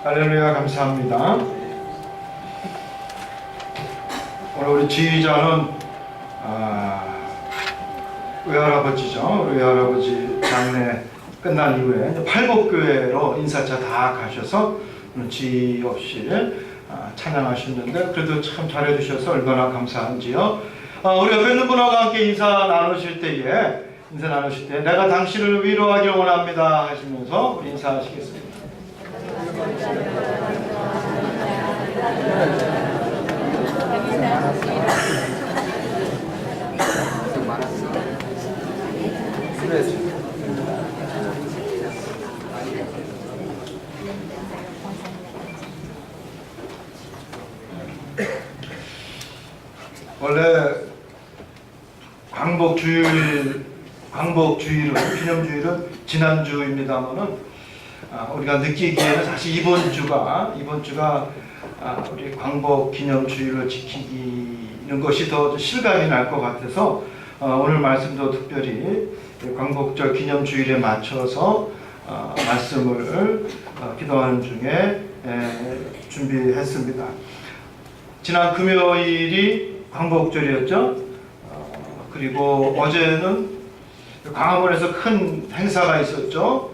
할렐루야, 감사합니다. 오늘 우리 지휘자는 외할아버지죠. 우리 외할아버지 장례 끝난 이후에 팔복교회로 인사차 다 가셔서 지휘 없이 찬양하셨는데 그래도 참 잘해주셔서 얼마나 감사한지요. 우리 옆에 있는 분하고 함께 인사 나누실 때에 내가 당신을 위로하길 원합니다 하시면서 우리 인사하시겠습니다. 원래 광복주일은 기념주일은 지난주입니다만은 우리가 느끼기에는 사실 이번 주가 우리 광복 기념주일로 지키는 것이 더 실감이 날 것 같아서 오늘 말씀도 특별히 광복절 기념주일에 맞춰서 말씀을 기도하는 중에 준비했습니다. 지난 금요일이 광복절이었죠. 그리고 어제는 광화문에서 큰 행사가 있었죠.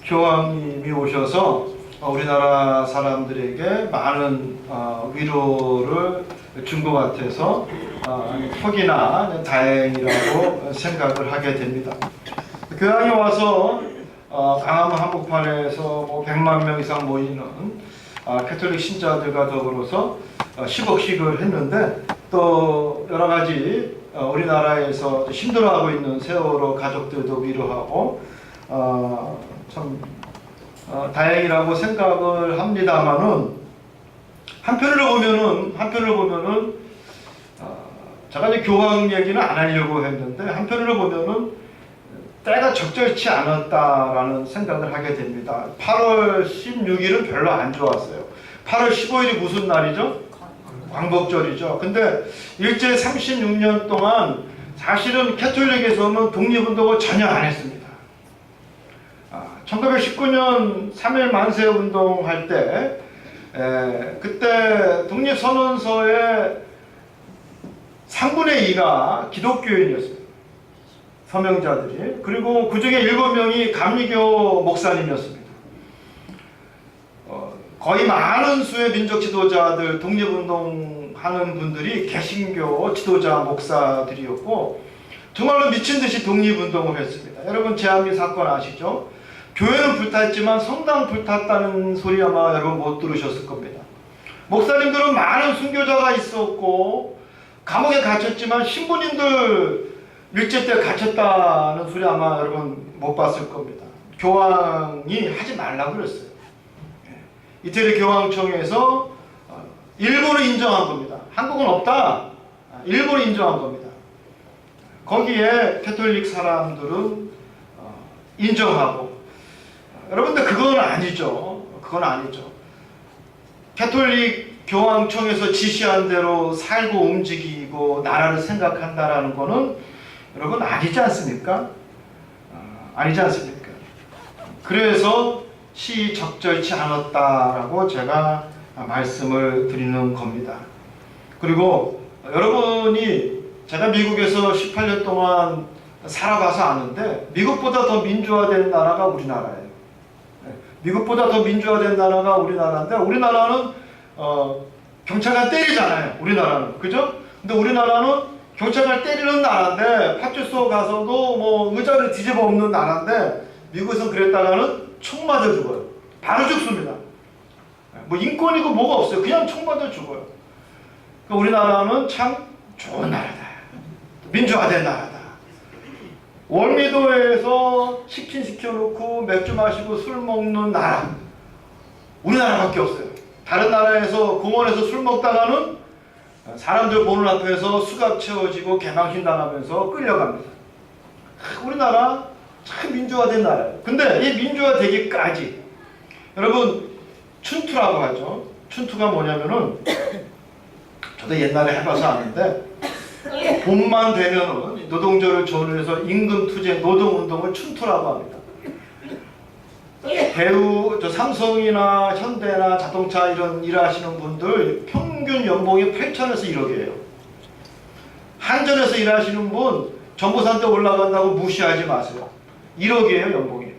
교황님이 오셔서 우리나라 사람들에게 많은 위로를 준 것 같아서 혹이나 다행이라고 생각을 하게 됩니다. 교황이 와서 광화문 한복판에서 100만 명 이상 모이는 캐톨릭 신자들과 더불어서 10억씩을 했는데 또 여러 가지 우리나라에서 힘들어하고 있는 세월호 가족들도 위로하고 참 다행이라고 생각을 합니다만은 한편으로 보면은 제가 이제 교황 얘기는 안 하려고 했는데 한편으로 보면은 때가 적절치 않았다라는 생각을 하게 됩니다. 8월 16일은 별로 안 좋았어요. 8월 15일이 무슨 날이죠? 광복절이죠. 근데 일제 36년 동안 사실은 캐톨릭에서는 독립운동을 전혀 안 했습니다. 1919년 3.1 만세 운동할 때 그때 독립선언서의 3분의 2가 기독교인이었습니다. 서명자들이. 그리고 그 중에 7명이 감리교 목사님이었습니다. 거의 많은 수의 민족 지도자들, 독립운동하는 분들이 개신교 지도자 목사들이었고 정말로 미친 듯이 독립운동을 했습니다. 여러분 제한미 사건 아시죠? 교회는 불탔지만 성당 불탔다는 소리 아마 여러분 못 들으셨을 겁니다. 목사님들은 많은 순교자가 있었고 감옥에 gat혔지만 신부님들 일제 때 갇혔다는 소리 아마 여러분 못 봤을 겁니다. 교황이 하지 말라고 그랬어요. 이태리 교황청에서 일본을 인정한 겁니다. 한국은 없다. 일본을 인정한 겁니다. 거기에 캐톨릭 사람들은 인정하고 여러분들 그건 아니죠. 그건 아니죠. 캐톨릭 교황청에서 지시한 대로 살고 움직이고 나라를 생각한다라는 거는 여러분 아니지 않습니까? 아니지 않습니까? 그래서 시적절치 않았다라고 제가 말씀을 드리는 겁니다. 그리고 여러분이 제가 미국에서 18년 동안 살아봐서 아는데 미국보다 더 민주화된 나라가 우리나라예요. 미국보다 더 민주화된 나라가 우리나라인데 우리나라는 경찰관 때리잖아요. 우리나라는. 그죠? 근데 우리나라는 경찰관 때리는 나라인데 파출소 가서도 뭐 의자를 뒤집어 엎는 나라인데 미국에서는 그랬다가는 총 맞아 죽어요. 바로 죽습니다. 뭐 인권이고 뭐가 없어요. 그냥 총 맞아 죽어요. 그러니까 우리나라는 참 좋은 나라다. 민주화된 나라다. 월미도에서 치킨 시켜놓고 맥주 마시고 술 먹는 나라 우리나라밖에 없어요. 다른 나라에서 공원에서 술 먹다가는 사람들 보는 앞에서 수갑 채워지고 개망신 당하면서 끌려갑니다. 우리나라 참 민주화된 나라예요. 근데 이 민주화되기까지 여러분 춘투라고 하죠. 춘투가 뭐냐면은 저도 옛날에 해봐서 아는데 봄만 되면은 노동조를 전후해서 임금 투쟁 노동운동을 춘투라고 합니다. 배우, 삼성이나 현대나 자동차 이런 일하시는 분들 평균 연봉이 8천에서 1억이에요. 한전에서 일하시는 분 정보산대 올라간다고 무시하지 마세요. 1억이에요, 연봉이.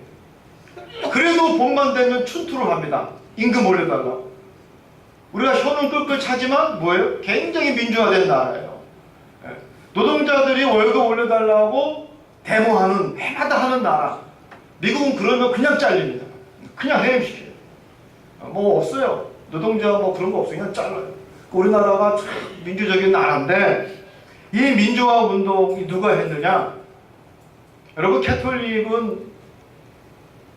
그래도 봄만 되면 춘투를 합니다. 임금 올려달라고. 우리가 혀는 끌끌 차지만 뭐예요? 굉장히 민주화된 나라예요. 노동자들이 월급 올려달라고 데모하는, 해마다 하는 나라. 미국은 그러면 그냥 잘립니다. 그냥 해임시켜요. 뭐 없어요. 노동자 뭐 그런 거 없어요. 그냥 잘라요. 우리나라가 참 민주적인 나라인데 이 민주화 운동이 누가 했느냐? 여러분, 캐톨릭은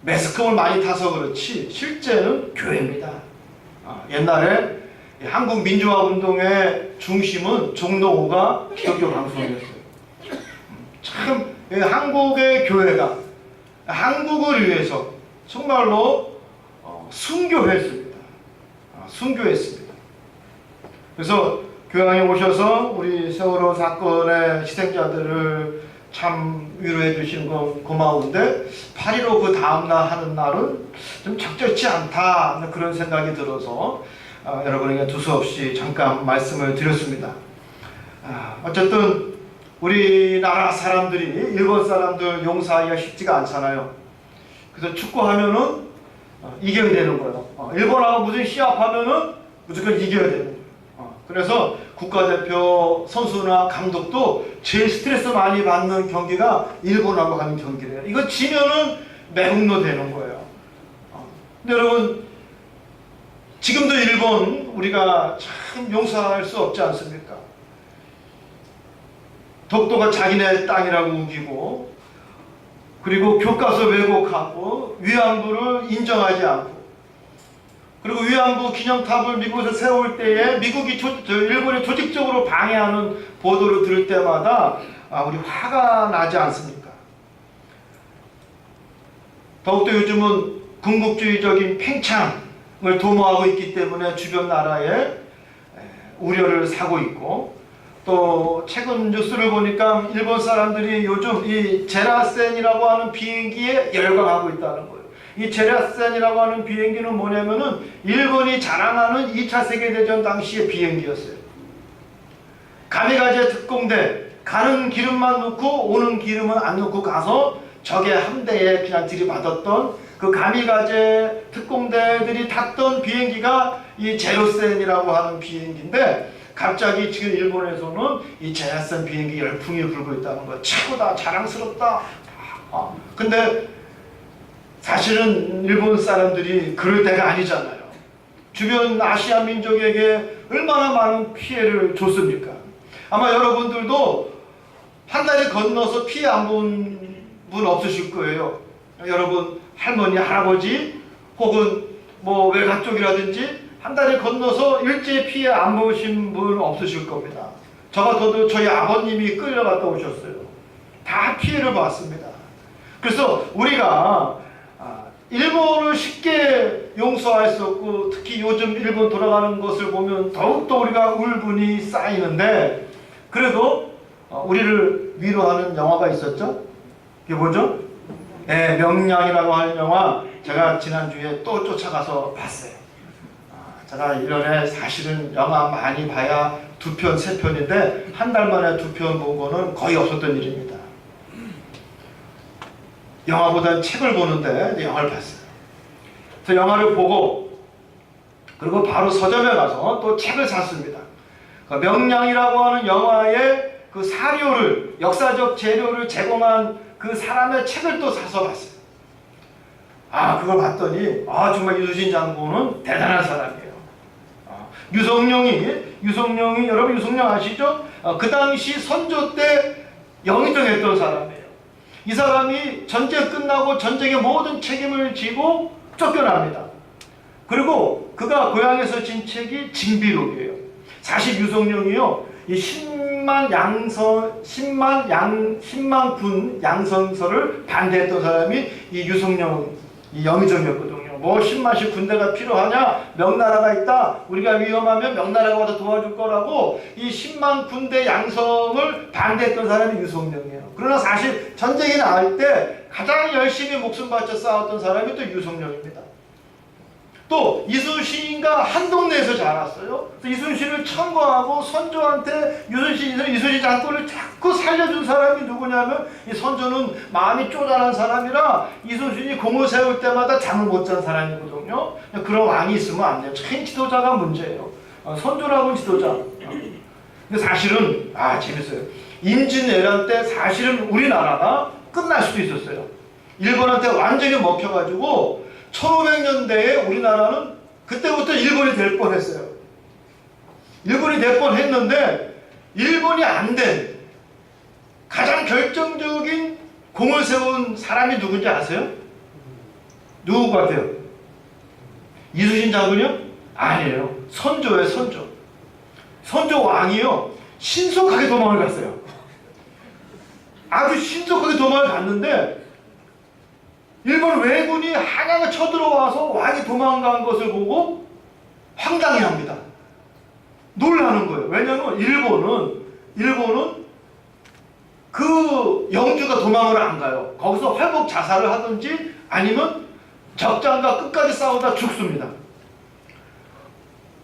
매스컴을 많이 타서 그렇지 실제는 교회입니다. 옛날에 한국 민주화 운동의 중심은 종로가 기독교 방송이었어요. 참 한국의 교회가 한국을 위해서 정말로 순교했습니다. 순교했습니다. 그래서 교황이 오셔서 우리 세월호 사건의 희생자들을 참 위로해 주시는 건 고마운데 8.15 그 다음날 하는 날은 좀 적절치 않다 그런 생각이 들어서 여러분에게 두서없이 잠깐 말씀을 드렸습니다. 어쨌든 우리나라 사람들이 일본 사람들 용서하기가 쉽지가 않잖아요. 그래서 축구하면은 이겨야 되는 거예요. 일본하고 무슨 시합하면은 무조건 이겨야 되는 거예요. 그래서 국가대표 선수나 감독도 제일 스트레스 많이 받는 경기가 일본하고 하는 경기래요. 이거 지면은 매국노 되는 거예요. 근데 여러분, 지금도 일본 우리가 참 용서할 수 없지 않습니까? 독도가 자기네 땅이라고 우기고, 그리고 교과서 왜곡하고 위안부를 인정하지 않고, 그리고 위안부 기념탑을 미국에서 세울 때에 미국이 일본이 조직적으로 방해하는 보도를 들을 때마다 우리 화가 나지 않습니까? 더욱더 요즘은 군국주의적인 팽창을 도모하고 있기 때문에 주변 나라에 우려를 사고 있고, 또 최근 뉴스를 보니까 일본 사람들이 요즘 이 제라센이라고 하는 비행기에 열광하고 있다는 거예요. 이 제라센이라고 하는 비행기는 뭐냐면은 일본이 자랑하는 2차 세계대전 당시의 비행기였어요. 가미가제 특공대, 가는 기름만 넣고 오는 기름은 안 넣고 가서 적의 함대에 그냥 들이받았던 그 가미가제 특공대들이 탔던 비행기가 이 제로센이라고 하는 비행기인데, 갑자기 지금 일본에서는 이 제라센 비행기 열풍이 불고 있다는 거예요. 최고다, 자랑스럽다. 근데 사실은 일본 사람들이 그럴 때가 아니잖아요. 주변 아시아 민족에게 얼마나 많은 피해를 줬습니까? 아마 여러분들도 한 달에 건너서 피해 안 본 분 없으실 거예요. 여러분 할머니, 할아버지 혹은 뭐 외가 쪽이라든지 한 달에 건너서 일제히 피해 안 보신 분 없으실 겁니다. 저 같아도 저희 아버님이 끌려갔다 오셨어요. 다 피해를 봤습니다. 그래서 우리가 일본을 쉽게 용서할 수 없고, 특히 요즘 일본 돌아가는 것을 보면 더욱더 우리가 울분이 쌓이는데, 그래도 우리를 위로하는 영화가 있었죠? 이게 뭐죠? 네, 명량이라고 하는 영화, 제가 지난주에 또 쫓아가서 봤어요. 제가 1년에 사실은 영화 많이 봐야 2편, 3편인데 한 달 만에 2편 본 거는 거의 없었던 일입니다. 영화보다는 책을 보는데 영화를 봤어요. 그래서 영화를 보고 그리고 바로 서점에 가서 또 책을 샀습니다. 그 명량이라고 하는 영화의 그 사료를, 역사적 재료를 제공한 그 사람의 책을 또 사서 봤어요. 그걸 봤더니 정말 유수신 장군은 대단한 사람이에요. 유성룡이 여러분 유성룡 아시죠? 그 당시 선조 때 영의정했던 사람이에요. 이 사람이 전쟁 끝나고 전쟁의 모든 책임을 지고 쫓겨납니다. 그리고 그가 고향에서 진 책이 징비록이에요. 사실 유성룡이요, 이 10만 군 양성서를 반대했던 사람이 이 유성룡, 이 영의정이었거든요. 뭐 10만씩 군대가 필요하냐? 명나라가 있다. 우리가 위험하면 명나라가 와서 도와줄 거라고 이 10만 군대 양성을 반대했던 사람이 유성룡이에요. 그러나 사실 전쟁이 나을 때 가장 열심히 목숨 바쳐 싸웠던 사람이 또 유성룡입니다. 또 이순신과 한 동네에서 자랐어요. 이순신을 청구하고 선조한테 이순신 장군을 자꾸 살려준 사람이 누구냐면, 이 선조는 마음이 쪼잔한 사람이라 이순신이 공을 세울 때마다 잠을 못 잔 사람이거든요. 그런 왕이 있으면 안 돼요. 참 지도자가 문제예요. 선조라고는 지도자. 근데 사실은 재밌어요. 임진왜란 때 사실은 우리나라가 끝날 수도 있었어요. 일본한테 완전히 먹혀가지고 1500년대에 우리나라는 그때부터 일본이 될 뻔했어요. 일본이 될 뻔했는데 일본이 안 된 가장 결정적인 공을 세운 사람이 누군지 아세요? 누구 같아요? 이순신 장군이요? 아니에요. 선조예요. 선조. 선조 왕이요, 신속하게 도망을 갔어요. 아주 신속하게 도망을 갔는데 일본 왜군이 한양에 쳐들어와서 왕이 도망간 것을 보고 황당해합니다. 놀라는 거예요. 왜냐하면 일본은 그 영주가 도망을 안 가요. 거기서 활복 자살을 하든지 아니면 적장과 끝까지 싸우다 죽습니다.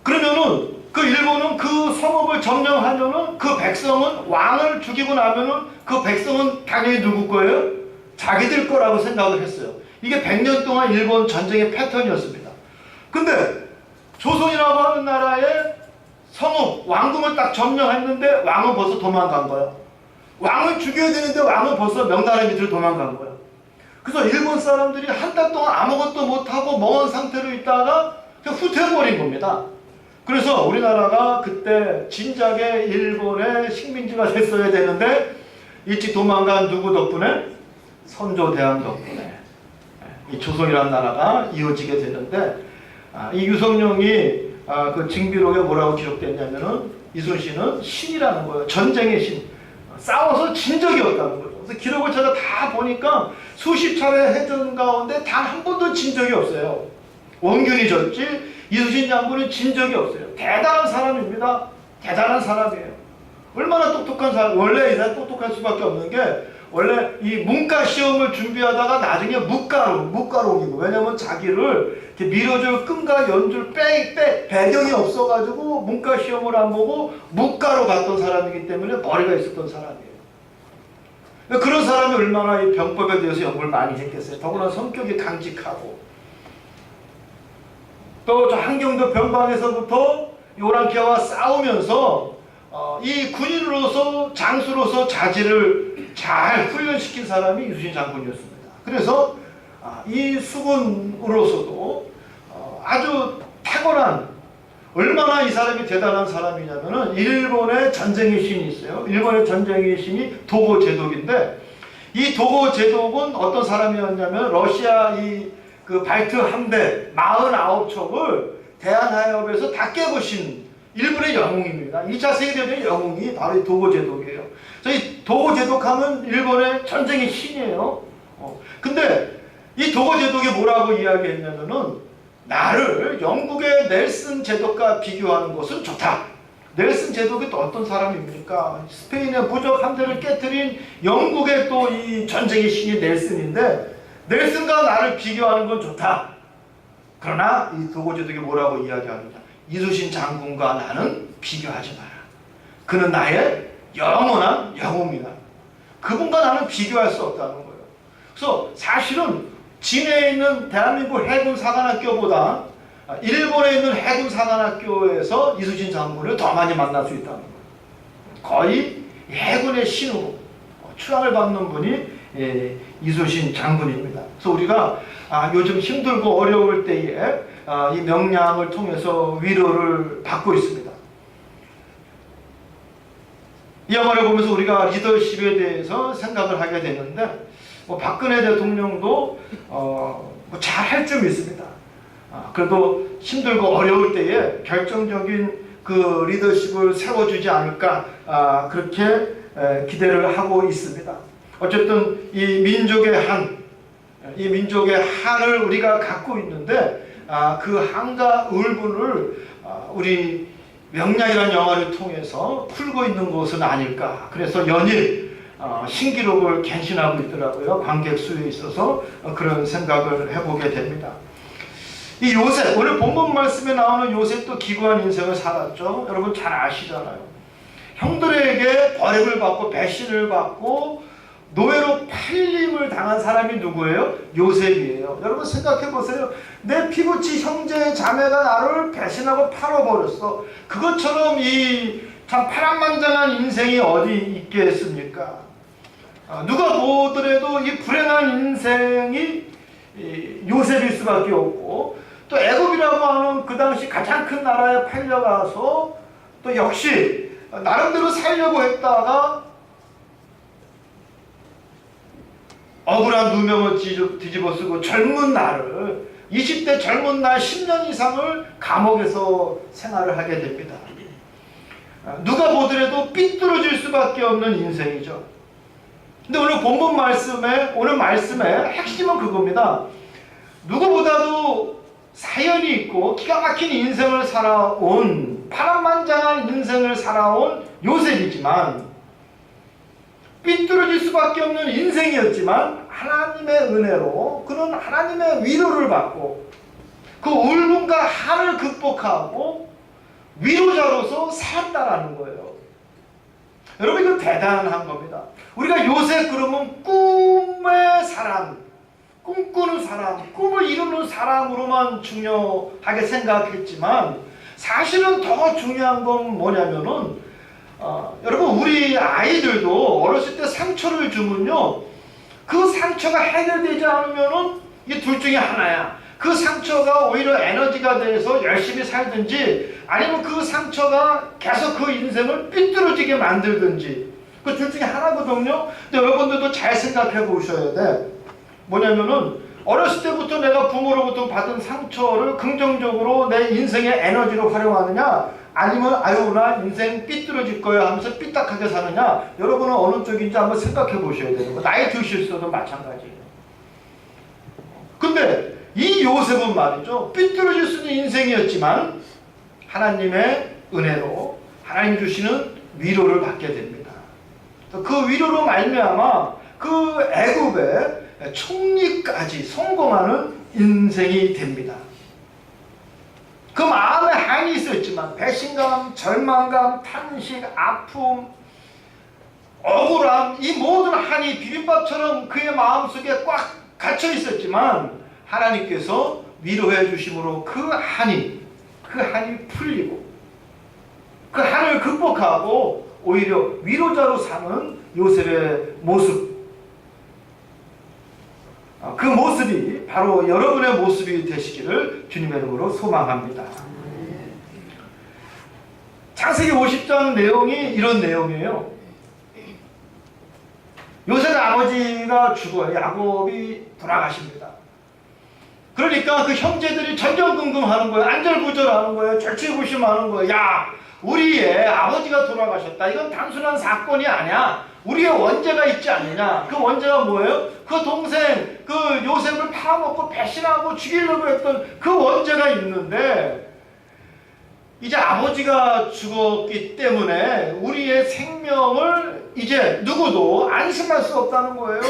그러면은 그 일본은 그 성읍을 점령하면은 그 백성은, 왕을 죽이고 나면은 그 백성은 당연히 누구 거예요? 자기들 거라고 생각을 했어요. 이게 100년 동안 일본 전쟁의 패턴이었습니다. 근데 조선이라고 하는 나라의 성읍, 왕궁을 딱 점령했는데 왕은 벌써 도망간 거예요. 왕을 죽여야 되는데 왕은 벌써 명나라 밑으로 도망간 거예요. 그래서 일본 사람들이 한 달 동안 아무것도 못하고 멍한 상태로 있다가 그냥 후퇴해버린 겁니다. 그래서 우리나라가 그때 진작에 일본의 식민지가 됐어야 되는데 일찍 도망간 누구 덕분에? 선조대왕 덕분에 이 조선이라는 나라가 이어지게 되는데, 이 유성룡이 그 징비록에 뭐라고 기록됐냐면은 이순신은 신이라는 거예요. 전쟁의 신. 싸워서 진 적이 없다는 거죠. 그래서 기록을 찾아 다 보니까 수십 차례 해전 가운데 단 한 번도 진 적이 없어요. 원균이 졌지 이순신 장군은 진 적이 없어요. 대단한 사람입니다. 대단한 사람이에요. 얼마나 똑똑한 사람. 원래 이 사람 똑똑할 수밖에 없는 게, 원래 이 문과 시험을 준비하다가 나중에 무과로 옮기고, 왜냐면 자기를 이렇게 밀어줄 끈과 연줄 배경이 없어가지고 문과 시험을 안 보고 무과로 갔던 사람이기 때문에 머리가 있었던 사람이에요. 그런 사람이 얼마나 이 병법에 대해서 연구를 많이 했겠어요. 더구나 성격이 강직하고, 또 저 한경도 병방에서부터 오랑캐와 싸우면서 이 군인으로서, 장수로서 자질을 잘 훈련시킨 사람이 이순신 장군이었습니다. 그래서 이 수군으로서도 아주 탁월한, 얼마나 이 사람이 대단한 사람이냐면은 일본의 전쟁의 신이 있어요. 일본의 전쟁의 신이 도고제독인데, 이 도고제독은 어떤 사람이었냐면 러시아 그 발트 함대 49척을 대한해협에서 다 깨부신 일본의 영웅입니다. 2차 세계대전의 영웅이 바로 이 도고제독이에요. 그래서 이 도고제독하면 일본의 전쟁의 신이에요. 근데 이 도고제독이 뭐라고 이야기했냐면은, 나를 영국의 넬슨 제독과 비교하는 것은 좋다. 넬슨 제독이 또 어떤 사람입니까? 스페인의 무적 함대를 깨뜨린 영국의 또 이 전쟁의 신이 넬슨인데, 넬슨과 나를 비교하는 건 좋다. 그러나 이 도고제독이 뭐라고 이야기하느냐? 이순신 장군과 나는 비교하지 마라. 그는 나의 영원한 영웅이다. 그분과 나는 비교할 수 없다는 거예요. 그래서 사실은 진해에 있는 대한민국 해군 사관학교보다 일본에 있는 해군 사관학교에서 이순신 장군을 더 많이 만날 수 있다는 거예요. 거의 해군의 신으로 추앙을 받는 분이 이순신 장군입니다. 그래서 우리가 요즘 힘들고 어려울 때에 이 명량을 통해서 위로를 받고 있습니다. 이 영화를 보면서 우리가 리더십에 대해서 생각을 하게 되는데, 박근혜 대통령도 잘할 점이 있습니다. 그래도 힘들고 어려울 때에 결정적인 그 리더십을 세워주지 않을까, 그렇게 기대를 하고 있습니다. 어쨌든 이 민족의 한을 우리가 갖고 있는데, 그 한과 울분을 우리 명량이라는 영화를 통해서 풀고 있는 것은 아닐까. 그래서 연일 신기록을 갱신하고 있더라고요. 관객 수에 있어서 그런 생각을 해보게 됩니다. 이 요셉, 오늘 본문 말씀에 나오는 요셉도 기구한 인생을 살았죠. 여러분 잘 아시잖아요. 형들에게 버림을 받고 배신을 받고 노예로 팔림을 당한 사람이 누구예요? 요셉이에요. 여러분 생각해 보세요. 내 피부치 형제 자매가 나를 배신하고 팔아버렸어. 그것처럼 이 참 파란만장한 인생이 어디 있겠습니까? 누가 보더라도 이 불행한 인생이 요셉일 수밖에 없고, 또 애굽이라고 하는 그 당시 가장 큰 나라에 팔려가서 또 역시 나름대로 살려고 했다가 억울한 누명을 뒤집어 쓰고 젊은 날을 20대 젊은 날 10년 이상을 감옥에서 생활을 하게 됩니다. 누가 보더라도 삐뚤어질 수밖에 없는 인생이죠. 근데 오늘 본문 말씀에, 오늘 말씀의 핵심은 그겁니다. 누구보다도 사연이 있고 기가 막힌 인생을 살아온, 파란만장한 인생을 살아온 요셉이지만, 삐뚤어질 수밖에 없는 인생이었지만 하나님의 은혜로 그는 하나님의 위로를 받고 그 울분과 한을 극복하고 위로자로서 살았다라는 거예요. 여러분 이거 대단한 겁니다. 우리가 요새 그러면 꿈의 사람, 꿈꾸는 사람, 꿈을 이루는 사람으로만 중요하게 생각했지만 사실은 더 중요한 건 뭐냐면은 여러분 우리 아이들도 어렸을 때 상처를 주면요, 그 상처가 해결되지 않으면은 이 둘 중에 하나야. 그 상처가 오히려 에너지가 돼서 열심히 살든지, 아니면 그 상처가 계속 그 인생을 삐뚤어지게 만들든지, 그 둘 중에 하나거든요. 근데 여러분들도 잘 생각해 보셔야 돼. 뭐냐면은 어렸을 때부터 내가 부모로부터 받은 상처를 긍정적으로 내 인생의 에너지로 활용하느냐, 아니면 아유 나 인생 삐뚤어질 거야 하면서 삐딱하게 사느냐, 여러분은 어느 쪽인지 한번 생각해 보셔야 되는 거예요. 나이 드실수도 마찬가지예요. 근데 이 요셉은 말이죠, 삐뚤어질 수 있는 인생이었지만 하나님의 은혜로 하나님 주시는 위로를 받게 됩니다. 그 위로로 말미암아 그 애굽의 총리까지 성공하는 인생이 됩니다. 그 마음에 한이 있었지만 배신감, 절망감, 탄식, 아픔, 억울함, 이 모든 한이 비빔밥처럼 그의 마음속에 꽉 갇혀 있었지만 하나님께서 위로해 주심으로 그 한이 풀리고 그 한을 극복하고 오히려 위로자로 사는 요셉의 모습, 그 모습이 바로 여러분의 모습이 되시기를 주님의 이름으로 소망합니다. 창세기 50장 내용이 이런 내용이에요. 요셉의 아버지가 죽어요. 야곱이 돌아가십니다. 그러니까 그 형제들이 전전긍긍하는 거예요. 안절부절하는 거예요. 절치부심하는 거예요. 야, 우리의 아버지가 돌아가셨다. 이건 단순한 사건이 아니야. 우리의 원죄가 있지 않느냐. 그 원죄가 뭐예요? 그 동생 그 요셉을 팔아먹고 배신하고 죽이려고 했던 그 원죄가 있는데, 이제 아버지가 죽었기 때문에 우리의 생명을 이제 누구도 안심할 수 없다는 거예요.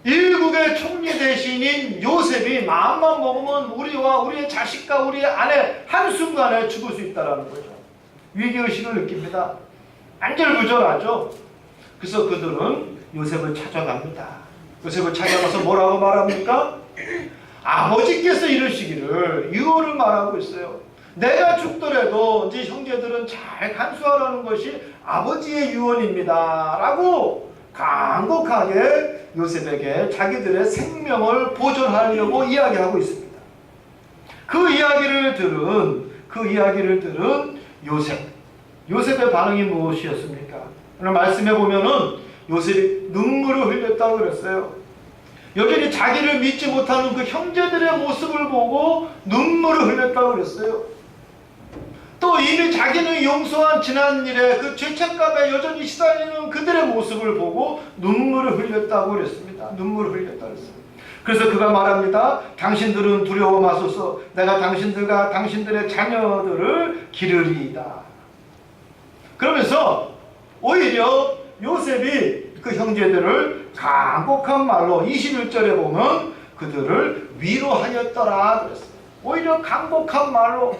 일국의 총리 대신인 요셉이 마음만 먹으면 우리와 우리의 자식과 우리의 아내 한순간에 죽을 수 있다는 거죠. 위기의식을 느낍니다. 안절부절하죠. 그래서 그들은 요셉을 찾아갑니다. 요셉을 찾아가서 뭐라고 말합니까? 아버지께서 이러시기를, 유언을 말하고 있어요. 내가 죽더라도 이제 형제들은 잘 간수하라는 것이 아버지의 유언입니다 라고 간곡하게 요셉에게 자기들의 생명을 보존하려고 이야기하고 있습니다. 그 이야기를 들은 요셉의 반응이 무엇이었습니까? 오늘 말씀해 보면은 요셉이 눈물을 흘렸다고 그랬어요. 여전히 자기를 믿지 못하는 그 형제들의 모습을 보고 눈물을 흘렸다고 그랬어요. 또 이미 자기는 용서한 지난 일에 그 죄책감에 여전히 시달리는 그들의 모습을 보고 눈물을 흘렸다고 그랬습니다. 눈물을 흘렸다고 그랬어요. 그래서 그가 말합니다. 당신들은 두려워 마소서. 내가 당신들과 당신들의 자녀들을 기르리이다. 그러면서 오히려 요셉이 그 형제들을 간곡한 말로 21절에 보면 그들을 위로하였더라 그랬어요. 오히려 간곡한 말로.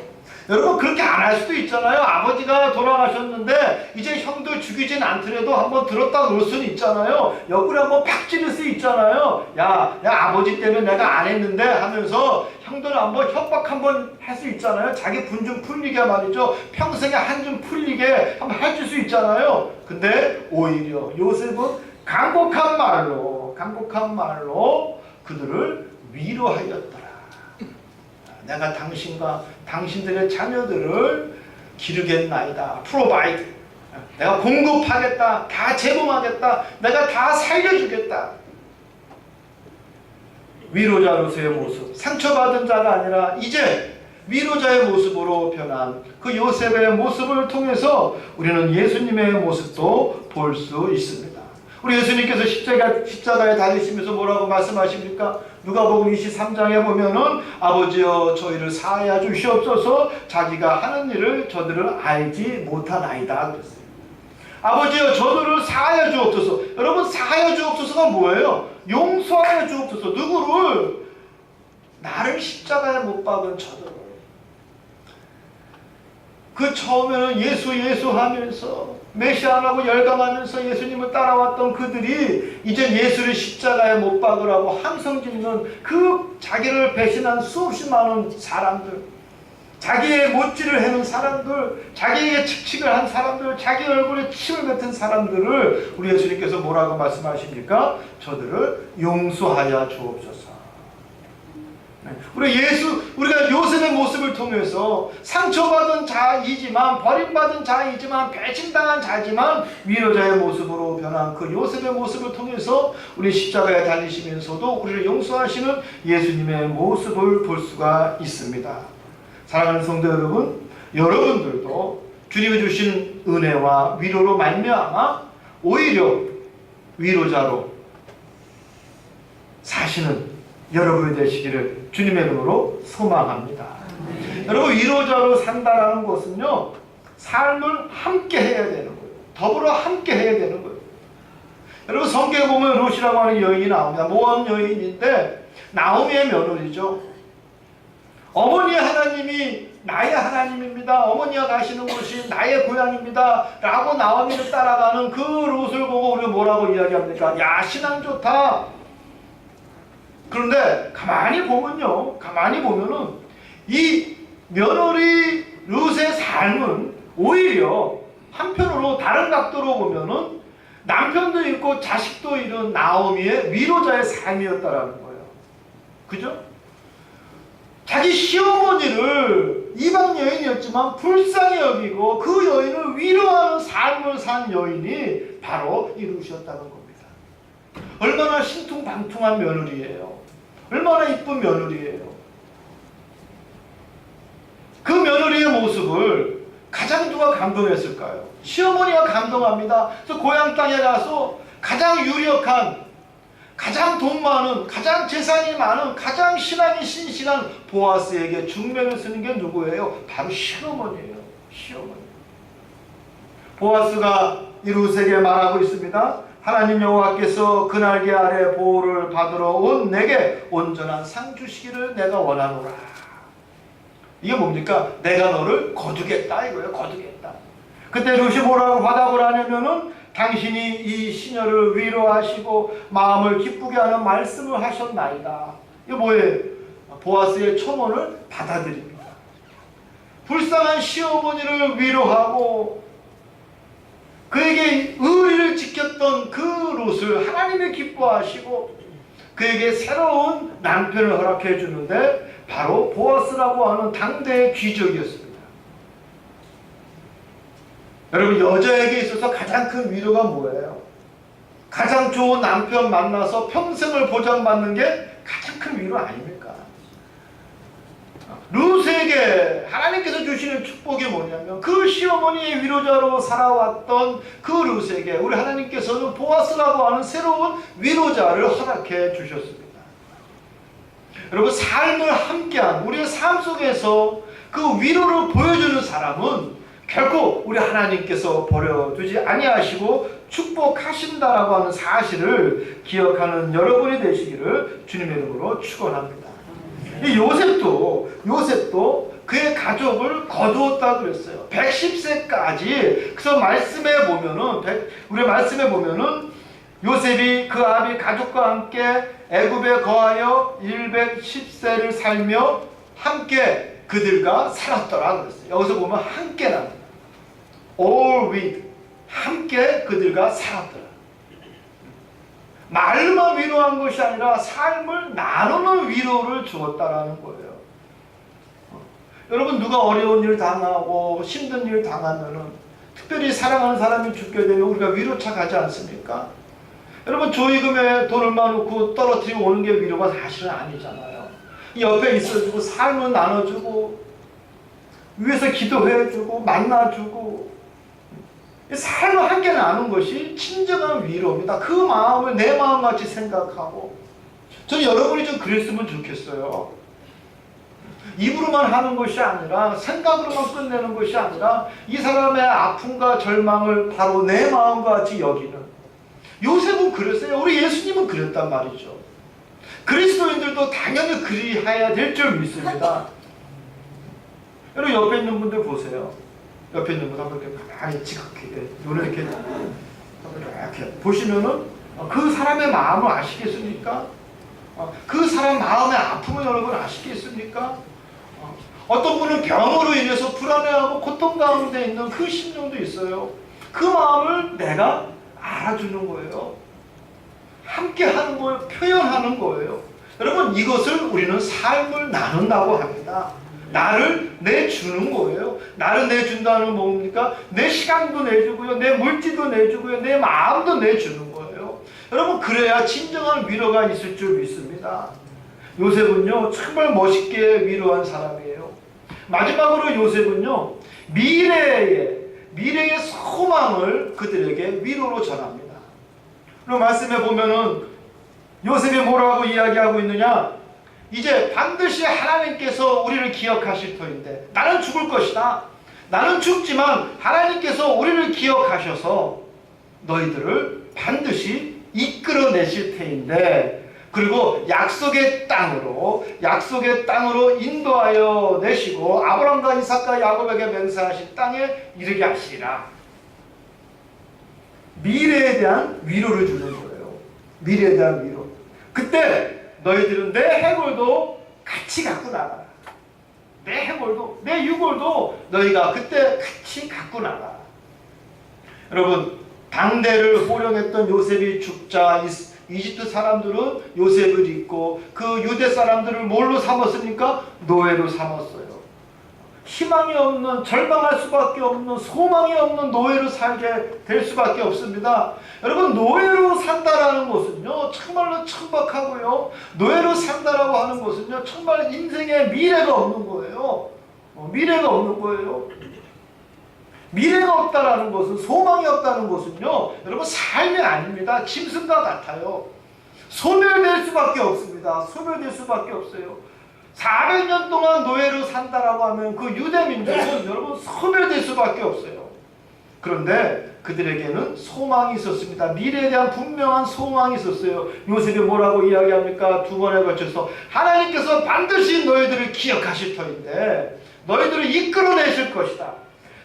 여러분 그렇게 안 할 수도 있잖아요. 아버지가 돌아가셨는데 이제 형들 죽이진 않더라도 한번 들었다 놓을 수는 있잖아요. 옆구리 한번 팍 찌를 수 있잖아요. 야 아버지 때문에 내가 안 했는데 하면서 형들 한번 협박 한번 할 수 있잖아요. 자기 분 좀 풀리게 말이죠. 평생에 한 좀 풀리게 한번 해줄 수 있잖아요. 근데 오히려 요셉은 간곡한 말로 그들을 위로하였더라. 내가 당신과 당신들의 자녀들을 기르겠나이다. 프로바이드. 내가 공급하겠다. 다 제공하겠다. 내가 다 살려주겠다. 위로자로서의 모습. 상처받은 자가 아니라 이제 위로자의 모습으로 변한 그 요셉의 모습을 통해서 우리는 예수님의 모습도 볼 수 있습니다. 우리 예수님께서 십자가에 달리시면서 뭐라고 말씀하십니까? 누가복음 23장에 보면은 아버지여 저희를 사하여 주시옵소서 자기가 하는 일을 저들을 알지 못하나이다 그랬어요. 아버지여 저들을 사하여 주옵소서. 여러분 사하여 주옵소서가 뭐예요? 용서하여 주옵소서. 누구를? 나를 십자가에 못 박은 저들을. 그 처음에는 예수 하면서 메시아라고 열광하면서 예수님을 따라왔던 그들이 이제 예수를 십자가에 못 박으라고 함성 짓는 그 자기를 배신한 수없이 많은 사람들, 자기의 못질을 해는 사람들, 자기에게 칙칙을 한 사람들, 자기 얼굴에 침을 뱉은 사람들을 우리 예수님께서 뭐라고 말씀하십니까? 저들을 용서하여 주옵소서. 우리가 요셉의 모습을 통해서 상처받은 자이지만, 버림받은 자이지만, 배신당한 자지만 위로자의 모습으로 변한 그 요셉의 모습을 통해서 우리 십자가에 달리시면서도 우리를 용서하시는 예수님의 모습을 볼 수가 있습니다. 사랑하는 성도 여러분, 여러분들도 주님이 주신 은혜와 위로로 말미암아 오히려 위로자로 사시는 여러분이 되시기를 주님의 이름으로 소망합니다. 여러분 위로자로 산다라는 것은요, 삶을 함께 해야 되는 거예요. 더불어 함께 해야 되는 거예요. 여러분 성경에 보면 롯이라고 하는 여인이 나옵니다. 모압 여인인데 나오미의 며느리죠. 어머니의 하나님이 나의 하나님입니다. 어머니가 가시는 곳이 나의 고향입니다. 라고 나오미를 따라가는 그 롯을 보고 우리가 뭐라고 이야기합니까? 야 신앙 좋다. 그런데 가만히 보면은 이 며느리 룻의 삶은 오히려 한편으로 다른 각도로 보면은 남편도 있고 자식도 잃은 나오미의 위로자의 삶이었다라는 거예요. 그죠? 자기 시어머니를 이방 여인이었지만 불쌍히 여기고 그 여인을 위로하는 삶을 산 여인이 바로 이 룻이었다는 겁니다. 얼마나 신통방통한 며느리예요. 얼마나 이쁜 며느리예요. 그 며느리의 모습을 가장 누가 감동했을까요? 시어머니가 감동합니다. 그래서 고향 땅에 가서 가장 유력한, 가장 돈 많은, 가장 재산이 많은, 가장 신앙이 신실한 보아스에게 중매를 쓰는 게 누구예요? 바로 시어머니예요. 시어머니. 보아스가 이 룻에게 말하고 있습니다. 하나님 여호와께서 그 날개 아래 보호를 받으러 온 내게 온전한 상 주시기를 내가 원하노라. 이게 뭡니까? 내가 너를 거두겠다 이거예요. 거두겠다. 그때 룻이 뭐라고 화답을 하냐면은 당신이 이 시녀를 위로하시고 마음을 기쁘게 하는 말씀을 하셨나이다. 이게 뭐예요? 보아스의 첨언을 받아들입니다. 불쌍한 시어머니를 위로하고 그에게 의리를 지켰던 그 롯을 하나님이 기뻐하시고 그에게 새로운 남편을 허락해 주는데 바로 보아스라고 하는 당대의 귀족이었습니다. 여러분 여자에게 있어서 가장 큰 위로가 뭐예요? 가장 좋은 남편 만나서 평생을 보장받는 게 가장 큰 위로 아닙니까? 룻에게 하나님께서 주시는 축복이 뭐냐면 그 시어머니의 위로자로 살아왔던 그 룻에게 우리 하나님께서는 보아스라고 하는 새로운 위로자를 허락해 주셨습니다. 여러분 삶을 함께한 우리의 삶 속에서 그 위로를 보여주는 사람은 결코 우리 하나님께서 버려두지 아니하시고 축복하신다라고 하는 사실을 기억하는 여러분이 되시기를 주님의 이름으로 축원합니다. 이 요셉도 그의 가족을 거두었다 그랬어요. 110세까지. 그래서 우리 말씀에 보면은 요셉이 그 아비 가족과 함께 애굽에 거하여 110세를 살며 함께 그들과 살았더라 그랬어요. 여기서 보면 함께라는 all with, 함께 그들과 살았더라. 말로만 위로한 것이 아니라 삶을 나누는 위로를 주었다라는 거예요. 여러분, 누가 어려운 일 당하고 힘든 일 당하면은, 특별히 사랑하는 사람이 죽게 되면 우리가 위로차 가지 않습니까? 여러분, 조의금에 돈 얼마 놓고 떨어뜨리고 오는 게 위로가 사실은 아니잖아요. 옆에 있어주고 삶을 나눠주고 위에서 기도해주고 만나주고 삶을 함께 나눈 것이 진정한 위로입니다. 그 마음을 내 마음같이 생각하고, 저는 여러분이 좀 그랬으면 좋겠어요. 입으로만 하는 것이 아니라, 생각으로만 끝내는 것이 아니라, 이 사람의 아픔과 절망을 바로 내 마음과 같이 여기는. 요셉은 그랬어요. 우리 예수님은 그랬단 말이죠. 그리스도인들도 당연히 그리해야 될 줄 믿습니다. 여러분, 옆에 있는 분들 보세요. 옆에 있는 분 한번 이렇게 가만히 지극하게 눈을 이렇게 보시면은 그 사람의 마음을 아시겠습니까? 그 사람 마음의 아픔을 여러분 아시겠습니까? 어떤 분은 병으로 인해서 불안해하고 고통 가운데 있는 그 심령도 있어요. 그 마음을 내가 알아주는 거예요. 함께 하는 거예요. 표현하는 거예요. 여러분, 이것을 우리는 삶을 나눈다고 합니다. 나를 내주는 거예요. 나를 내준다는 뭡니까? 내 시간도 내주고요. 내 물질도 내주고요. 내 마음도 내주는 거예요. 여러분, 그래야 진정한 위로가 있을 줄 믿습니다. 요셉은요, 정말 멋있게 위로한 사람이에요. 마지막으로 요셉은요, 미래의 소망을 그들에게 위로로 전합니다. 그리고 말씀에 보면은 요셉이 뭐라고 이야기하고 있느냐? 이제 반드시 하나님께서 우리를 기억하실 터인데, 나는 죽을 것이다. 나는 죽지만 하나님께서 우리를 기억하셔서 너희들을 반드시 이끌어내실 터인데, 그리고 약속의 땅으로 인도하여 내시고 아브라함과 이삭과 야곱에게 맹세하신 땅에 이르게 하시리라. 미래에 대한 위로를 주는 거예요. 미래에 대한 위로. 그때 너희들은 내 해골도 같이 갖고 나가라. 내 해골도, 내 유골도 너희가 그때 같이 갖고 나가라. 여러분, 당대를 호령했던 요셉이 죽자 이집트 사람들은 요셉을 잊고 그 유대 사람들을 뭘로 삼았습니까? 노예로 삼았어요. 희망이 없는, 절망할 수밖에 없는, 소망이 없는 노예로 살게 될 수밖에 없습니다. 여러분, 노예로 산다라는 것은요, 정말로 천박하고요. 노예로 산다라고 하는 것은요, 정말 인생에 미래가 없는 거예요. 미래가 없는 거예요. 미래가 없다라는 것은, 소망이 없다는 것은요, 여러분, 삶이 아닙니다. 짐승과 같아요. 소멸될 수밖에 없습니다. 소멸될 수밖에 없어요. 400년 동안 노예로 산다라고 하면 그 유대 민족은 여러분 소멸될 수밖에 없어요. 그런데 그들에게는 소망이 있었습니다. 미래에 대한 분명한 소망이 있었어요. 요셉이 뭐라고 이야기합니까? 두 번에 걸쳐서 하나님께서 반드시 너희들을 기억하실 터인데 너희들을 이끌어내실 것이다.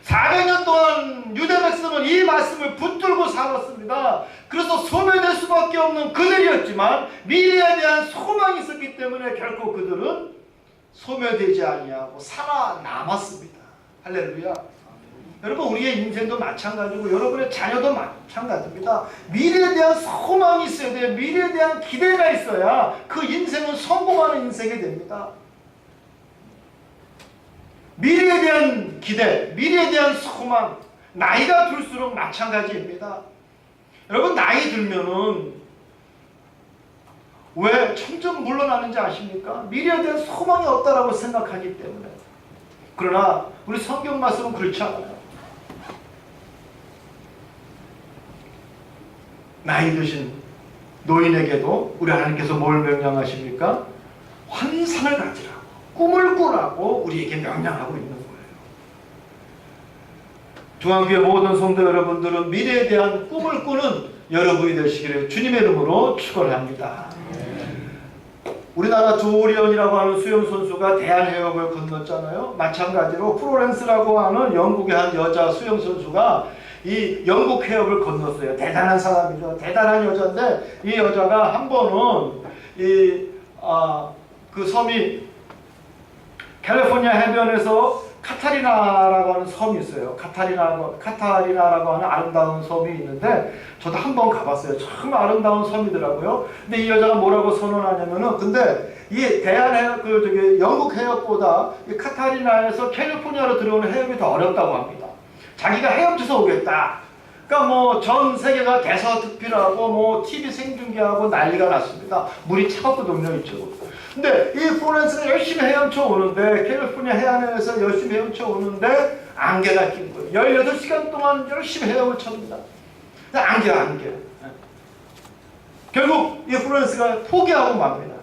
400년 동안 유대 백성은 이 말씀을 붙들고 살았습니다. 그래서 소멸될 수밖에 없는 그들이었지만 미래에 대한 소망이 있었기 때문에 결코 그들은 소멸되지 아니하고 살아남았습니다. 할렐루야. 여러분, 우리의 인생도 마찬가지고 여러분의 자녀도 마찬가지입니다. 미래에 대한 소망이 있어야 돼요. 미래에 대한 기대가 있어야 그 인생은 성공하는 인생이 됩니다. 미래에 대한 기대, 미래에 대한 소망, 나이가 들수록 마찬가지입니다. 여러분, 나이 들면은 왜 점점 물러나는지 아십니까? 미래에 대한 소망이 없다라고 생각하기 때문에. 그러나 우리 성경 말씀은 그렇지 않아요. 나이 드신 노인에게도 우리 하나님께서 뭘 명령하십니까? 환상을 가지라고, 꿈을 꾸라고 우리에게 명령하고 있는 거예요. 중앙교회 모든 성도 여러분들은 미래에 대한 꿈을 꾸는 여러분이 되시기를 주님의 이름으로 축원합니다. 우리나라 조리언이라고 하는 수영 선수가 대한해협을 건넜잖아요. 마찬가지로 플로렌스라고 하는 영국의 한 여자 수영 선수가 이 영국 해협을 건넜어요. 대단한 사람이죠. 대단한 여자인데 이 여자가 한 번은 그 섬이 캘리포니아 해변에서 카타리나라고 하는 섬이 있어요. 카타리나라고 하는 아름다운 섬이 있는데 저도 한번 가봤어요. 참 아름다운 섬이더라고요. 근데 이 여자가 뭐라고 선언하냐면은 근데 이 영국 해협보다 이 카타리나에서 캘리포니아로 들어오는 해협이 더 어렵다고 합니다. 자기가 헤엄쳐서 오겠다. 그러니까 뭐 전 세계가 대서특필하고 뭐 TV 생중계하고 난리가 났습니다. 물이 차갑거든요, 이쪽으로. 근데 이 플로렌스는 열심히 헤엄쳐 오는데 캘리포니아 해안에서 열심히 헤엄쳐 오는데 안개가 낀 거예요. 18시간 동안 열심히 헤엄을 쳤습니다. 안개. 결국 이 플로렌스가 포기하고 맙니다.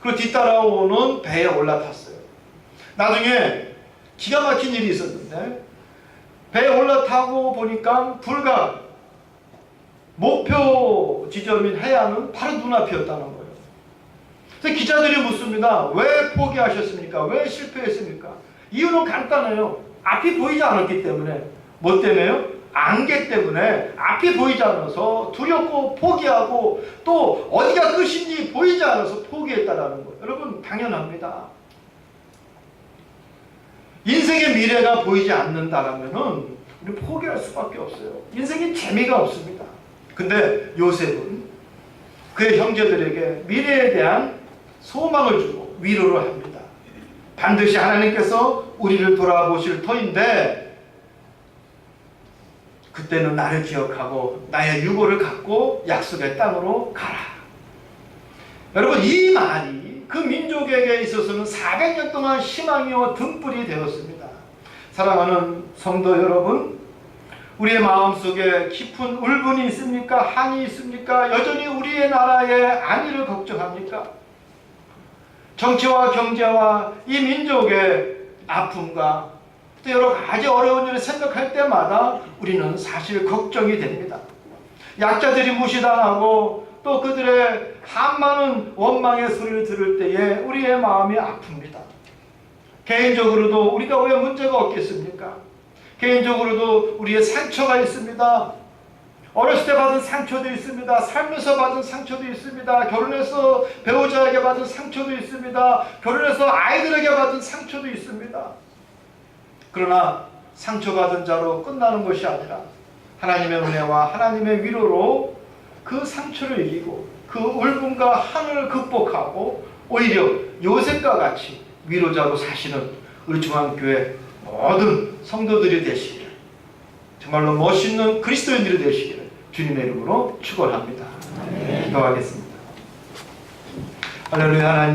그리고 뒤따라오는 배에 올라탔어요. 나중에 기가 막힌 일이 있었는데 배에 올라타고 보니까 불과 목표 지점인 해안은 바로 눈앞이었다는 거예요. 그래서 기자들이 묻습니다. 왜 포기하셨습니까? 왜 실패했습니까? 이유는 간단해요. 앞이 보이지 않았기 때문에. 뭐 때문에요? 안개 때문에 앞이 보이지 않아서 두렵고 포기하고 또 어디가 끝인지 보이지 않아서 포기했다는 거예요. 여러분 당연합니다. 인생의 미래가 보이지 않는다라면은 우리 포기할 수밖에 없어요. 인생에 재미가 없습니다. 근데 요셉은 그의 형제들에게 미래에 대한 소망을 주고 위로를 합니다. 반드시 하나님께서 우리를 돌아보실 터인데 그때는 나를 기억하고 나의 유고를 갖고 약속의 땅으로 가라. 여러분 이 말이 그 민족에게 있어서는 400년 동안 희망이요 등불이 되었습니다. 사랑하는 성도 여러분, 우리의 마음속에 깊은 울분이 있습니까? 한이 있습니까? 여전히 우리의 나라의 안위를 걱정합니까? 정치와 경제와 이 민족의 아픔과 또 여러 가지 어려운 일을 생각할 때마다 우리는 사실 걱정이 됩니다. 약자들이 무시당하고 또 그들의 한많은 원망의 소리를 들을 때에 우리의 마음이 아픕니다. 개인적으로도 우리가 왜 문제가 없겠습니까? 개인적으로도 우리의 상처가 있습니다. 어렸을 때 받은 상처도 있습니다. 살면서 받은 상처도 있습니다. 결혼해서 배우자에게 받은 상처도 있습니다. 결혼해서 아이들에게 받은 상처도 있습니다. 그러나 상처받은 자로 끝나는 것이 아니라 하나님의 은혜와 하나님의 위로로 그 상처를 이기고 그 울분과 한을 극복하고 오히려 요셉과 같이 위로자로 사시는 우리 중앙교회 모든 성도들이 되시기를, 정말로 멋있는 그리스도인들이 되시기를 주님의 이름으로 축원합니다. 기도하겠습니다. 할렐루야. 하나님